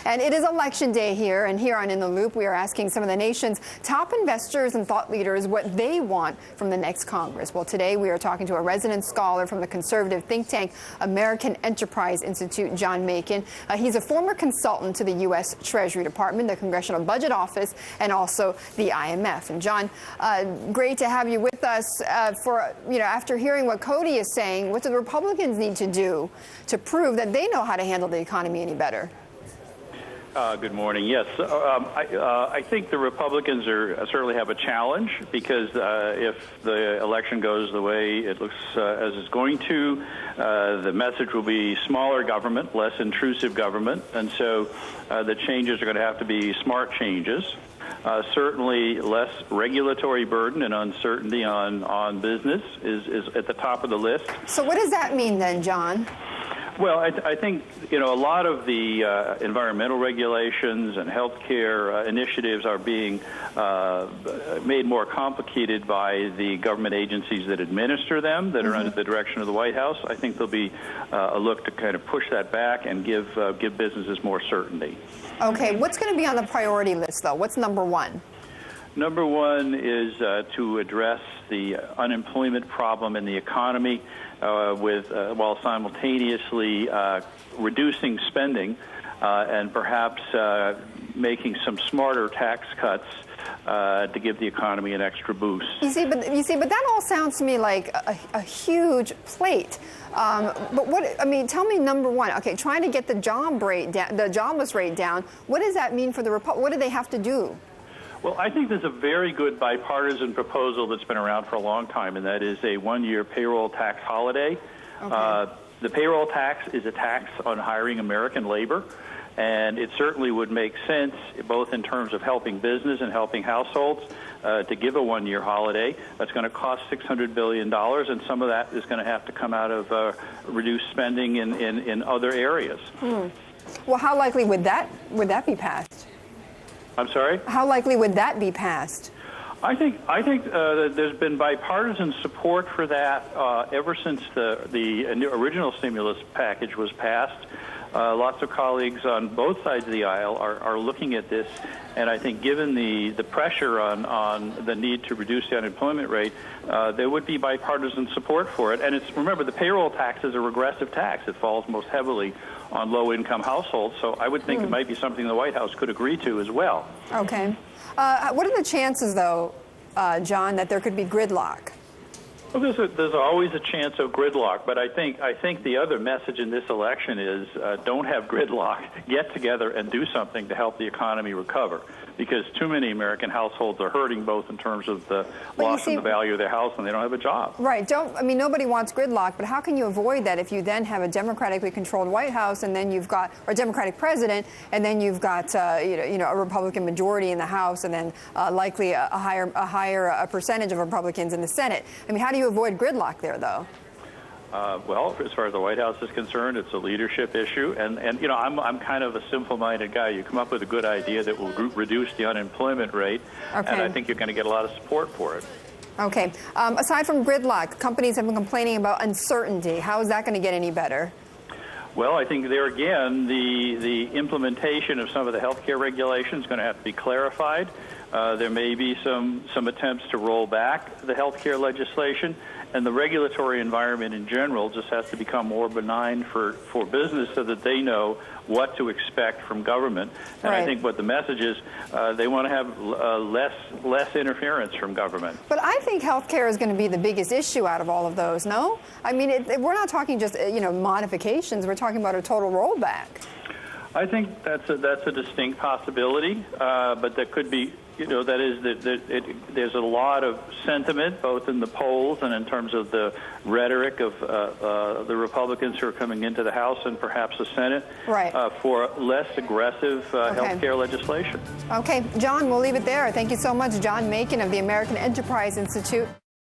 And it is election day here, and here on In the Loop, we are asking some of the nation's top investors and thought leaders what they want from the next Congress. Well, today we are talking to a resident scholar from the conservative think tank American Enterprise Institute, John Makin. He's a former consultant to the U.S. Treasury Department, the Congressional Budget Office, and also the IMF. And John, great to have you with us. After hearing what Cody is saying, what do the Republicans need to do to prove that they know how to handle the economy any better? Good morning. Yes, I think the Republicans certainly have a challenge because if the election goes the way it looks as it's going to, the message will be smaller government, less intrusive government, and so the changes are going to have to be smart changes. Certainly less regulatory burden and uncertainty on business is at the top of the list. So what does that mean then, John? Well, I think, a lot of the environmental regulations and healthcare initiatives are being made more complicated by the government agencies that administer them, that are under the direction of the White House. I think there'll be a look to kind of push that back and give businesses more certainty. Okay, what's going to be on the priority list, though? What's number one? Number one is to address the unemployment problem in the economy while simultaneously reducing spending and perhaps making some smarter tax cuts to give the economy an extra boost. You see, but that all sounds to me like a huge plate. But tell me number one. Okay, trying to get the jobless rate down. What does that mean for the Republic? What do they have to do? Well, I think there's a very good bipartisan proposal that's been around for a long time, and that is a one-year payroll tax holiday. Okay. The payroll tax is a tax on hiring American labor, and it certainly would make sense, both in terms of helping business and helping households, to give a one-year holiday. That's going to cost $600 billion, and some of that is going to have to come out of reduced spending in other areas. Well, how likely would that be passed? I'm sorry? How likely would that be passed? I think that there's been bipartisan support for that ever since the original stimulus package was passed. Lots of colleagues on both sides of the aisle are looking at this, and I think given the pressure on the need to reduce the unemployment rate, there would be bipartisan support for it. And remember, the payroll tax is a regressive tax. It falls most heavily on low-income households, so I would think it might be something the White House could agree to as well. Okay. What are the chances, though, John, that there could be gridlock? Well, there's always a chance of gridlock, but I think the other message in this election is don't have gridlock. Get together and do something to help the economy recover, because too many American households are hurting, both in terms of the loss in the value of their house and they don't have a job. Right. Nobody wants gridlock, but how can you avoid that if you then have a democratically controlled White House and then you've got a Democratic president and then you've got a Republican majority in the House and then likely a higher percentage of Republicans in the Senate? How do you avoid gridlock there, though? Well, as far as the White House is concerned, it's a leadership issue, and I'm kind of a simple-minded guy. You come up with a good idea that will reduce the unemployment rate, and I think you're going to get a lot of support for it. Okay. Aside from gridlock, companies have been complaining about uncertainty. How is that going to get any better? Well, I think there again, the implementation of some of the health care regulations is going to have to be clarified. There may be some attempts to roll back the health care legislation, and the regulatory environment in general just has to become more benign for business so that they know what to expect from government. And I think what the message is, they want to have less interference from government. But I think health care is going to be the biggest issue out of all of those, no? We're not talking just, modifications. We're talking about a total rollback. I think that's a distinct possibility, but that could be, there's a lot of sentiment, both in the polls and in terms of the rhetoric of the Republicans who are coming into the House and perhaps the Senate, for less aggressive health care legislation. Okay, John, we'll leave it there. Thank you so much, John Makin of the American Enterprise Institute.